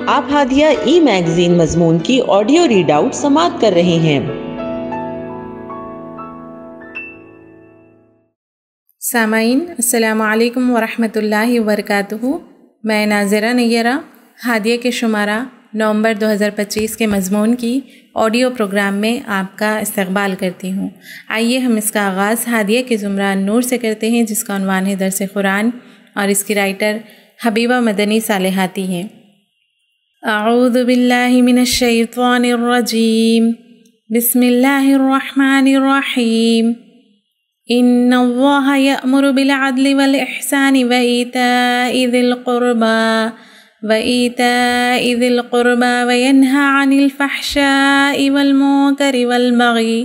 آپ ہادیہ ای میگزین مضمون کی آڈیو ریڈ آؤٹ سماعت کر رہے ہیں۔ سامعین السلام علیکم ورحمۃ اللہ وبرکاتہ۔ میں ناظرہ نیرہ ہادیہ کے شمارہ نومبر 2025 کے مضمون کی آڈیو پروگرام میں آپ کا استقبال کرتی ہوں۔ آئیے ہم اس کا آغاز ہادیہ کے زمران نور سے کرتے ہیں، جس کا عنوان ہے درس قرآن، اور اس کی رائٹر حبیبہ مدنی صالحاتی ہیں۔ اعوذ باللہ من الشیطان الرجیم، بسم اللہ الرحمن الرحیم۔ ان اللہ یأمر بالعدل والاحسان وإيتاء ذي القربى وينهى عن الفحشاء والمنكر والبغي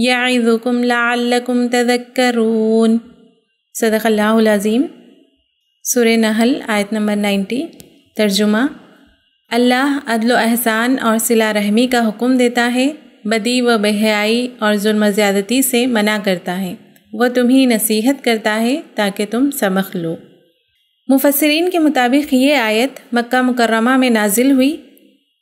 يعظكم لعلكم تذكرون۔ صدق اللہ العظیم۔ سورہ نحل آیت نمبر 90۔ ترجمہ: اللہ عدل و احسان اور صلہ رحمی کا حکم دیتا ہے، بدی و بے حیائی اور ظلم و زیادتی سے منع کرتا ہے۔ وہ تمہیں نصیحت کرتا ہے تاکہ تم سبق لو۔ مفسرین کے مطابق یہ آیت مکہ مکرمہ میں نازل ہوئی۔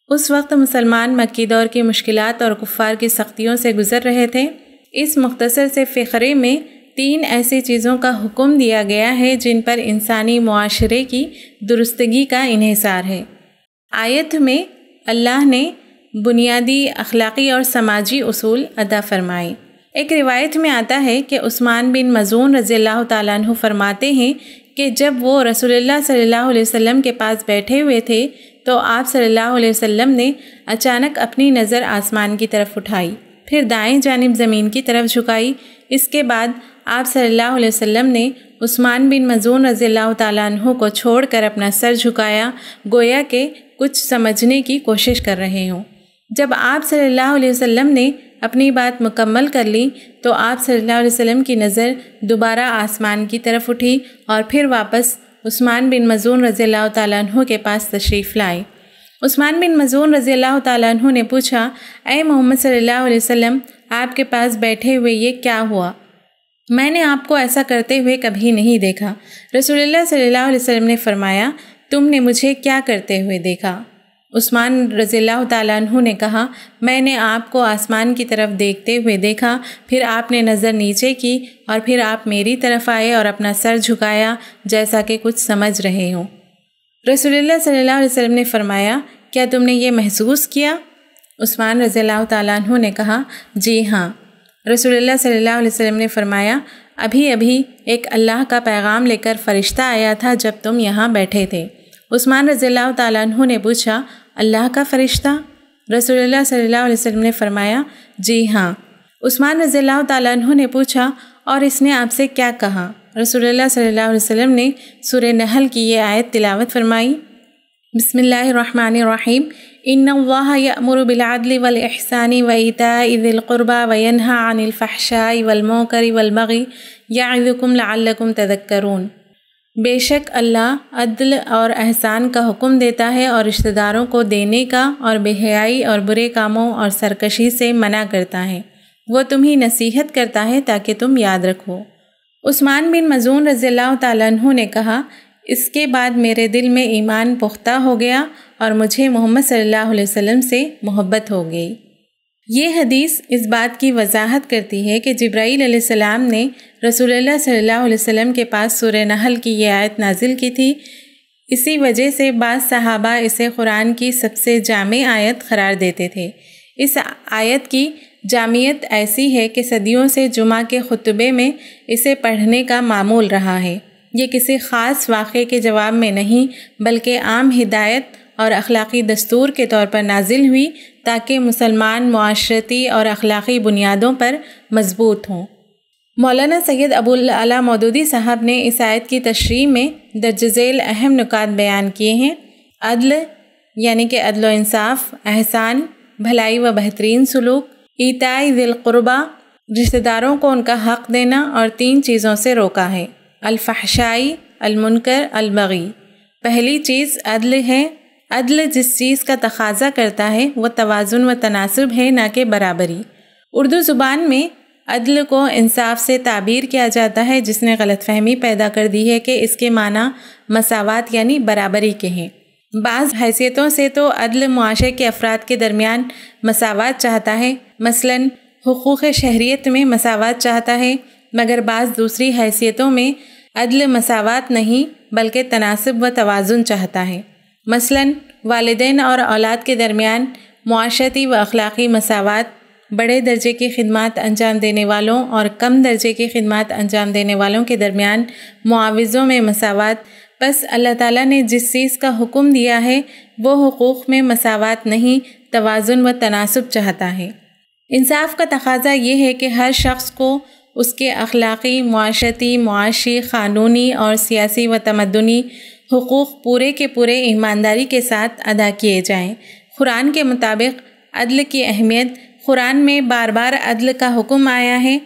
اس وقت مسلمان مکی دور کی مشکلات اور کفار کی سختیوں سے گزر رہے تھے۔ اس مختصر سے فقرے میں 3 ایسی چیزوں کا حکم دیا گیا ہے جن پر انسانی معاشرے کی درستگی کا انحصار ہے۔ آیت میں اللہ نے بنیادی اخلاقی اور سماجی اصول عطا فرمائے۔ ایک روایت میں آتا ہے کہ عثمان بن مظعون رضی اللہ تعالیٰ عنہ فرماتے ہیں کہ جب وہ رسول اللہ صلی اللہ علیہ وسلم کے پاس بیٹھے ہوئے تھے تو آپ صلی اللہ علیہ وسلم نے اچانک اپنی نظر آسمان کی طرف اٹھائی، پھر دائیں جانب زمین کی طرف جھکائی۔ اس کے بعد آپ صلی اللہ علیہ وسلم نے عثمان بن مظعون رضی اللہ تعالیٰ عنہ کو چھوڑ کر اپنا سر جھکایا، گویا کہ کچھ سمجھنے کی کوشش کر رہے ہوں۔ جب آپ صلی اللہ علیہ وسلم نے اپنی بات مکمل کر لی تو آپ صلی اللہ علیہ وسلم کی نظر دوبارہ آسمان کی طرف اٹھی اور پھر واپس عثمان بن مظعون رضی اللہ تعالیٰ عنہ کے پاس تشریف لائے۔ عثمان بن مظعون رضی اللہ تعالیٰ عنہ نے پوچھا، اے محمد صلی اللہ علیہ وسلم، آپ کے پاس بیٹھے ہوئے یہ کیا ہوا؟ میں نے آپ کو ایسا کرتے ہوئے کبھی نہیں دیکھا۔ رسول اللہ صلی اللہ علیہ وسلم نے فرمایا، تم نے مجھے کیا کرتے ہوئے دیکھا؟ عثمان رضی اللہ تعالیٰ عنہ نے کہا، میں نے آپ کو آسمان کی طرف دیکھتے ہوئے دیکھا، پھر آپ نے نظر نیچے کی اور پھر آپ میری طرف آئے اور اپنا سر جھکایا جیسا کہ کچھ سمجھ رہے ہوں۔ رسول اللہ صلی اللہ علیہ وسلم نے فرمایا، کیا تم نے یہ محسوس کیا؟ عثمان رضی اللہ تعالیٰ عنہ نے کہا، جی ہاں۔ رسول اللہ صلی اللہ علیہ وسلم نے فرمایا، ابھی ایک اللہ کا پیغام لے کر فرشتہ آیا تھا جب تم یہاں بیٹھے تھے۔ عثمان رضی اللہ تعالیٰ عنہ نے پوچھا، اللہ کا فرشتہ؟ رسول اللہ صلی اللہ علیہ وسلم نے فرمایا، جی ہاں۔ عثمان رضی اللہ تعالیٰ عنہ نے پوچھا، اور اس نے آپ سے کیا کہا؟ رسول اللہ صلی اللہ علیہ وسلم نے سورہ نحل کی یہ آیت تلاوت فرمائی۔ بسم اللہ الرحمن الرحیم۔ ان اللہ یأمر بالعدل والاحسان وایتاء ذی القربى وینہی عن الفحشاء والمنکر والبغی یعظکم لعلکم تذکرون۔ بے شک اللہ عدل اور احسان کا حکم دیتا ہے اور رشتہ داروں کو دینے کا اور بے حیائی اور برے کاموں اور سرکشی سے منع کرتا ہے۔ وہ تمہیں نصیحت کرتا ہے تاکہ تم یاد رکھو۔ عثمان بن مظعون رضی اللہ تعالیٰ عنہ نے کہا، اس کے بعد میرے دل میں ایمان پختہ ہو گیا اور مجھے محمد صلی اللہ علیہ وسلم سے محبت ہو گئی۔ یہ حدیث اس بات کی وضاحت کرتی ہے کہ جبرائیل علیہ السلام نے رسول اللہ صلی اللہ علیہ وسلم کے پاس سورہ نحل کی یہ آیت نازل کی تھی۔ اسی وجہ سے بعض صحابہ اسے قرآن کی سب سے جامع آیت قرار دیتے تھے۔ اس آیت کی جامعیت ایسی ہے کہ صدیوں سے جمعہ کے خطبے میں اسے پڑھنے کا معمول رہا ہے۔ یہ کسی خاص واقعے کے جواب میں نہیں بلکہ عام ہدایت اور اخلاقی دستور کے طور پر نازل ہوئی تاکہ مسلمان معاشرتی اور اخلاقی بنیادوں پر مضبوط ہوں۔ مولانا سید ابو العلا مودودی صاحب نے اس آیت کی تشریح میں درج ذیل اہم نکات بیان کیے ہیں۔ عدل یعنی کہ عدل و انصاف، احسان بھلائی و بہترین سلوک، ایتاء ذی القربی رشتہ داروں کو ان کا حق دینا، اور 3 چیزوں سے روکا ہے، الفحشاء، المنکر، البغی۔ پہلی چیز عدل ہے۔ عدل جس چیز کا تقاضا کرتا ہے وہ توازن و تناسب ہے، نہ کہ برابری۔ اردو زبان میں عدل کو انصاف سے تعبیر کیا جاتا ہے، جس نے غلط فہمی پیدا کر دی ہے کہ اس کے معنی مساوات یعنی برابری کے ہیں۔ بعض حیثیتوں سے تو عدل معاشرے کے افراد کے درمیان مساوات چاہتا ہے، مثلاً حقوق شہریت میں مساوات چاہتا ہے، مگر بعض دوسری حیثیتوں میں عدل مساوات نہیں بلکہ تناسب و توازن چاہتا ہے۔ مثلاً والدین اور اولاد کے درمیان معاشرتی و اخلاقی مساوات، بڑے درجے کی خدمات انجام دینے والوں اور کم درجے کی خدمات انجام دینے والوں کے درمیان معاوضوں میں مساوات۔ بس اللہ تعالیٰ نے جس چیز کا حکم دیا ہے وہ حقوق میں مساوات نہیں، توازن و تناسب چاہتا ہے۔ انصاف کا تقاضا یہ ہے کہ ہر شخص کو اس کے اخلاقی، معاشرتی، معاشی، قانونی اور سیاسی و تمدنی حقوق پورے کے پورے ایمانداری کے ساتھ ادا کیے جائیں۔ قرآن کے مطابق عدل کی اہمیت، قرآن میں بار بار عدل کا حکم آیا ہے۔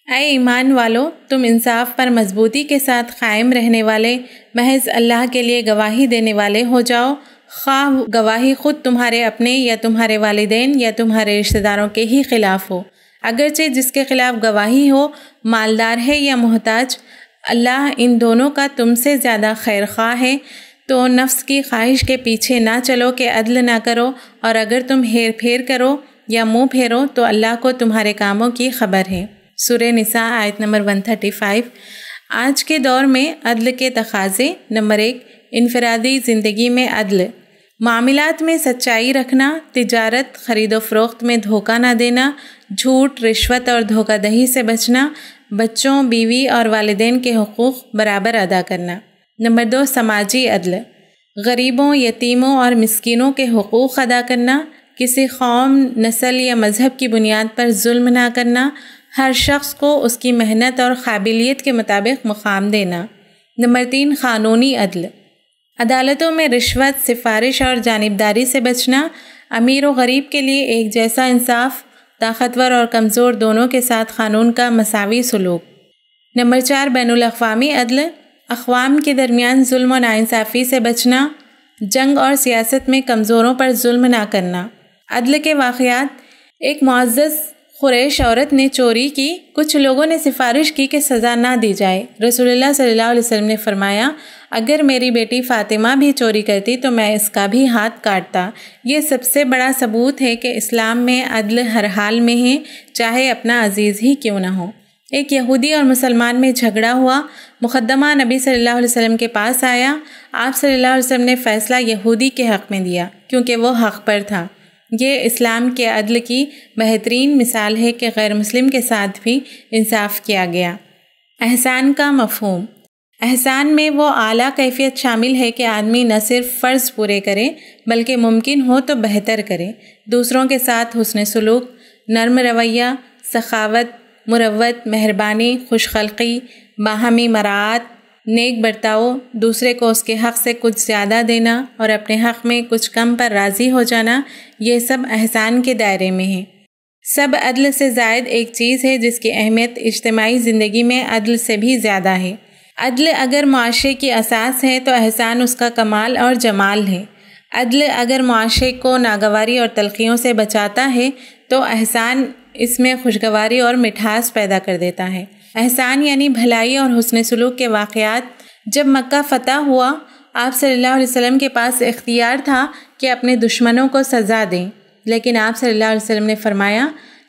اے ایمان والو، تم انصاف پر مضبوطی کے ساتھ قائم رہنے والے، محض اللہ کے لیے گواہی دینے والے ہو جاؤ، خواہ گواہی خود تمہارے اپنے یا تمہارے والدین یا تمہارے رشتہ داروں کے ہی خلاف ہو، اگرچہ جس کے خلاف گواہی ہو مالدار ہے یا محتاج، اللہ ان دونوں کا تم سے زیادہ خیر خواہ ہے۔ تو نفس کی خواہش کے پیچھے نہ چلو کہ عدل نہ کرو، اور اگر تم ہیر پھیر کرو یا منہ پھیرو تو اللہ کو تمہارے کاموں کی خبر ہے۔ سورہ نساء آیت نمبر 135۔ آج کے دور میں عدل کے تقاضے: نمبر 1، انفرادی زندگی میں عدل، معاملات میں سچائی رکھنا، تجارت، خرید و فروخت میں دھوکہ نہ دینا، جھوٹ، رشوت اور دھوکہ دہی سے بچنا، بچوں، بیوی اور والدین کے حقوق برابر ادا کرنا۔ نمبر 2، سماجی عدل، غریبوں، یتیموں اور مسکینوں کے حقوق ادا کرنا، کسی قوم، نسل یا مذہب کی بنیاد پر ظلم نہ کرنا، ہر شخص کو اس کی محنت اور قابلیت کے مطابق مقام دینا۔ نمبر 3، قانونی عدل، عدالتوں میں رشوت، سفارش اور جانبداری سے بچنا، امیر و غریب کے لیے ایک جیسا انصاف، طاقتور اور کمزور دونوں کے ساتھ قانون کا مساوی سلوک۔ نمبر 4، بین الاقوامی عدل، اقوام کے درمیان ظلم و ناانصافی سے بچنا، جنگ اور سیاست میں کمزوروں پر ظلم نہ کرنا۔ عدل کے واقعات: ایک معزز قریش عورت نے چوری کی، کچھ لوگوں نے سفارش کی کہ سزا نہ دی جائے۔ رسول اللہ صلی اللہ علیہ وسلم نے فرمایا، اگر میری بیٹی فاطمہ بھی چوری کرتی تو میں اس کا بھی ہاتھ کاٹتا۔ یہ سب سے بڑا ثبوت ہے کہ اسلام میں عدل ہر حال میں ہے، چاہے اپنا عزیز ہی کیوں نہ ہو۔ ایک یہودی اور مسلمان میں جھگڑا ہوا، مقدمہ نبی صلی اللہ علیہ وسلم کے پاس آیا۔ آپ صلی اللہ علیہ وسلم نے فیصلہ یہودی کے حق میں دیا کیونکہ وہ حق پر تھا۔ یہ اسلام کے عدل کی بہترین مثال ہے کہ غیر مسلم کے ساتھ بھی انصاف کیا گیا۔ احسان کا مفہوم: احسان میں وہ اعلیٰ کیفیت شامل ہے کہ آدمی نہ صرف فرض پورے کرے بلکہ ممکن ہو تو بہتر کرے۔ دوسروں کے ساتھ حسن سلوک، نرم رویہ، سخاوت، مروت، مہربانی، خوش خلقی، باہمی مراعات، نیک برتاؤ، دوسرے کو اس کے حق سے کچھ زیادہ دینا اور اپنے حق میں کچھ کم پر راضی ہو جانا، یہ سب احسان کے دائرے میں ہیں۔ سب عدل سے زائد ایک چیز ہے جس کی اہمیت اجتماعی زندگی میں عدل سے بھی زیادہ ہے۔ عدل اگر معاشرے کی اساس ہے تو احسان اس کا کمال اور جمال ہے۔ عدل اگر معاشرے کو ناگواری اور تلخیوں سے بچاتا ہے تو احسان اس میں خوشگواری اور مٹھاس پیدا کر دیتا ہے۔ احسان یعنی بھلائی اور حسن سلوک کے واقعات: جب مکہ فتح ہوا، آپ صلی اللہ علیہ وسلم کے پاس اختیار تھا کہ اپنے دشمنوں کو سزا دیں، لیکن آپ صلی اللہ علیہ وسلم نے فرمایا،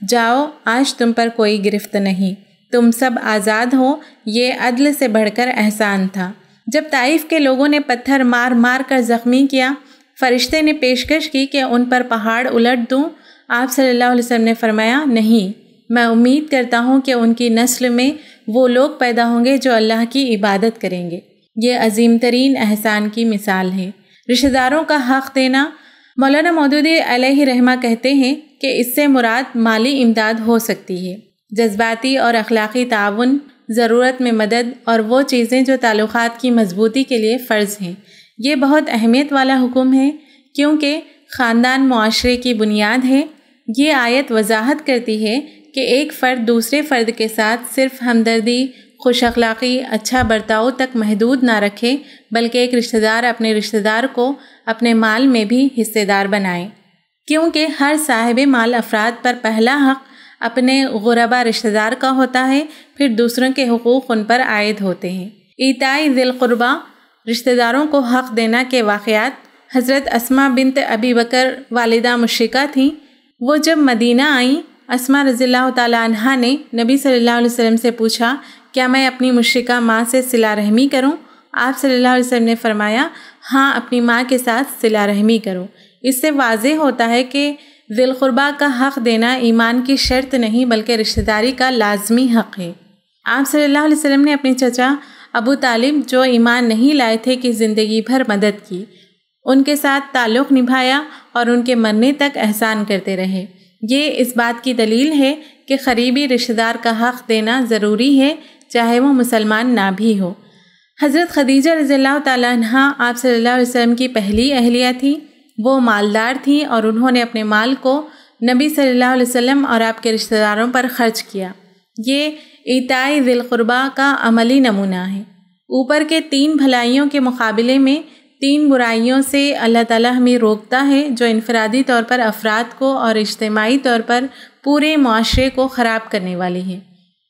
جاؤ، آج تم پر کوئی گرفت نہیں، تم سب آزاد ہو۔ یہ عدل سے بڑھ کر احسان تھا۔ جب طائف کے لوگوں نے پتھر مار مار کر زخمی کیا، فرشتے نے پیشکش کی کہ ان پر پہاڑ الٹ دوں۔ آپ صلی اللہ علیہ وسلم نے فرمایا، نہیں، میں امید کرتا ہوں کہ ان کی نسل میں وہ لوگ پیدا ہوں گے جو اللہ کی عبادت کریں گے۔ یہ عظیم ترین احسان کی مثال ہے۔ رشتہ داروں کا حق دینا: مولانا مودودی علیہ رحمہ کہتے ہیں کہ اس سے مراد مالی امداد ہو سکتی ہے، جذباتی اور اخلاقی تعاون، ضرورت میں مدد اور وہ چیزیں جو تعلقات کی مضبوطی کے لیے فرض ہیں۔ یہ بہت اہمیت والا حکم ہے کیونکہ خاندان معاشرے کی بنیاد ہے۔ یہ آیت وضاحت کرتی ہے کہ ایک فرد دوسرے فرد کے ساتھ صرف ہمدردی، خوش اخلاقی، اچھا برتاؤ تک محدود نہ رکھے، بلکہ ایک رشتہ دار اپنے رشتہ دار کو اپنے مال میں بھی حصے دار بنائے، کیونکہ ہر صاحب مال افراد پر پہلا حق اپنے غربا رشتہ دار کا ہوتا ہے، پھر دوسروں کے حقوق ان پر عائد ہوتے ہیں۔ ایتاء ذی القربیٰ، رشتہ داروں کو حق دینا کے واقعات: حضرت اسماء بنت ابی بکر والدہ مشرکہ تھیں، وہ جب مدینہ آئیں، اسماء رضی اللہ تعالیٰ عنہا نے نبی صلی اللہ علیہ وسلم سے پوچھا کیا میں اپنی مشرکہ ماں سے صلہ رحمی کروں؟ آپ صلی اللہ علیہ وسلم نے فرمایا ہاں، اپنی ماں کے ساتھ صلہ رحمی کرو۔ اس سے واضح ہوتا ہے کہ ذی القربہ کا حق دینا ایمان کی شرط نہیں بلکہ رشتہ داری کا لازمی حق ہے۔ آپ صلی اللہ علیہ وسلم نے اپنے چچا ابو طالب جو ایمان نہیں لائے تھے کی زندگی بھر مدد کی، ان کے ساتھ تعلق نبھایا اور ان کے مرنے تک احسان کرتے رہے۔ یہ اس بات کی دلیل ہے کہ قریبی رشتہ دار کا حق دینا ضروری ہے، چاہے وہ مسلمان نہ بھی ہو۔ حضرت خدیجہ رضی اللہ تعالیٰ عنہا آپ صلی اللہ علیہ وسلم کی پہلی اہلیہ تھیں۔ وہ مالدار تھیں اور انہوں نے اپنے مال کو نبی صلی اللہ علیہ وسلم اور آپ کے رشتہ داروں پر خرچ کیا۔ یہ ایتائے ذی القربہ کا عملی نمونہ ہے۔ اوپر کے 3 بھلائیوں کے مقابلے میں 3 برائیوں سے اللہ تعالیٰ ہمیں روکتا ہے جو انفرادی طور پر افراد کو اور اجتماعی طور پر پورے معاشرے کو خراب کرنے والی ہیں۔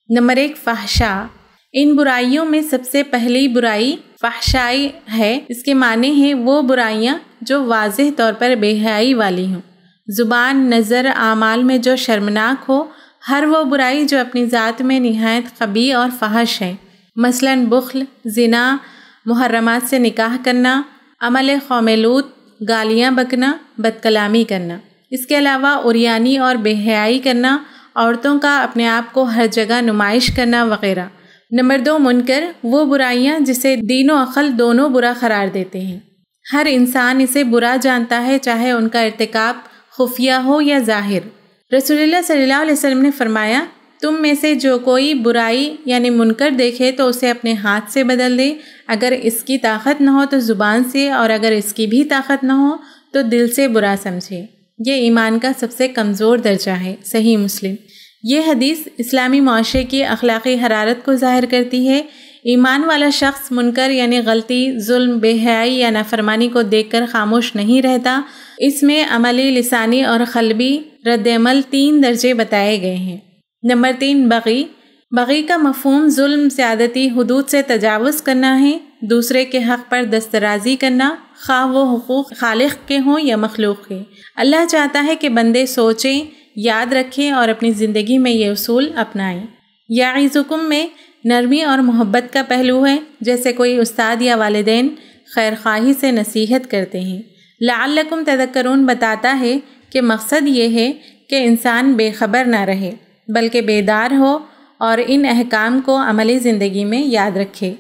نمبر 1، فحشاء۔ ان برائیوں میں سب سے پہلی برائی فحشائی ہے۔ اس کے معنی ہیں وہ برائیاں جو واضح طور پر بے حیائی والی ہوں، زبان، نظر، اعمال میں جو شرمناک ہو، ہر وہ برائی جو اپنی ذات میں نہایت قبیح اور فحش ہے، مثلاً بخل، زنا، محرمات سے نکاح کرنا، عمل قوم لوط، گالیاں بکنا، بد کلامی کرنا۔ اس کے علاوہ عریانی اور بے حیائی کرنا، عورتوں کا اپنے آپ کو ہر جگہ نمائش کرنا وغیرہ۔ نمبر 2، منکر، وہ برائیاں جسے دین و عقل دونوں برا قرار دیتے ہیں۔ ہر انسان اسے برا جانتا ہے، چاہے ان کا ارتکاب خفیہ ہو یا ظاہر۔ رسول اللہ صلی اللہ علیہ وسلم نے فرمایا تم میں سے جو کوئی برائی یعنی منکر دیکھے تو اسے اپنے ہاتھ سے بدل دے، اگر اس کی طاقت نہ ہو تو زبان سے، اور اگر اس کی بھی طاقت نہ ہو تو دل سے برا سمجھے۔ یہ ایمان کا سب سے کمزور درجہ ہے۔ صحیح مسلم۔ یہ حدیث اسلامی معاشرے کی اخلاقی حرارت کو ظاہر کرتی ہے۔ ایمان والا شخص منکر یعنی غلطی، ظلم، بے حیائی یا نافرمانی کو دیکھ کر خاموش نہیں رہتا۔ اس میں عملی، لسانی اور قلبی رد عمل 3 درجے بتائے گئے ہیں۔ نمبر 3، بغی۔ بغی کا مفہوم ظلم، زیادتی، حدود سے تجاوز کرنا ہے، دوسرے کے حق پر دسترازی کرنا، خواہ وہ حقوق خالق کے ہوں یا مخلوق کے۔ اللہ چاہتا ہے کہ بندے سوچیں، یاد رکھیں اور اپنی زندگی میں یہ اصول اپنائیں۔ یعظکم میں نرمی اور محبت کا پہلو ہے، جیسے کوئی استاد یا والدین خیر خواہی سے نصیحت کرتے ہیں۔ لعلکم تذکرون بتاتا ہے کہ مقصد یہ ہے کہ انسان بے خبر نہ رہے بلکہ بیدار ہو اور ان احکام کو عملی زندگی میں یاد رکھے۔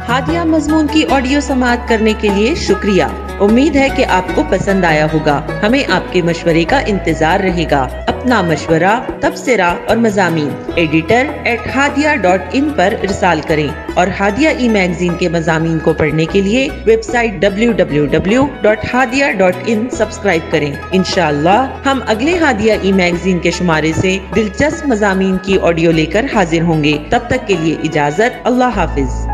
ہادیہ مضمون کی آڈیو سماعت کرنے کے لیے شکریہ۔ امید ہے کہ آپ کو پسند آیا ہوگا۔ ہمیں آپ کے مشورے کا انتظار رہے گا۔ اپنا مشورہ، تبصرہ اور مضامین editor@hadia.in پر ارسال کریں اور ہادیہ ای میگزین کے مضامین کو پڑھنے کے لیے ویب سائٹ www.hadia.in سبسکرائب کریں۔ انشاءاللہ ہم اگلے ہادیہ ای میگزین کے شمارے سے دلچسپ مضامین کی آڈیو لے کر حاضر ہوں گے۔ تب تک کے لیے اجازت۔ اللہ حافظ۔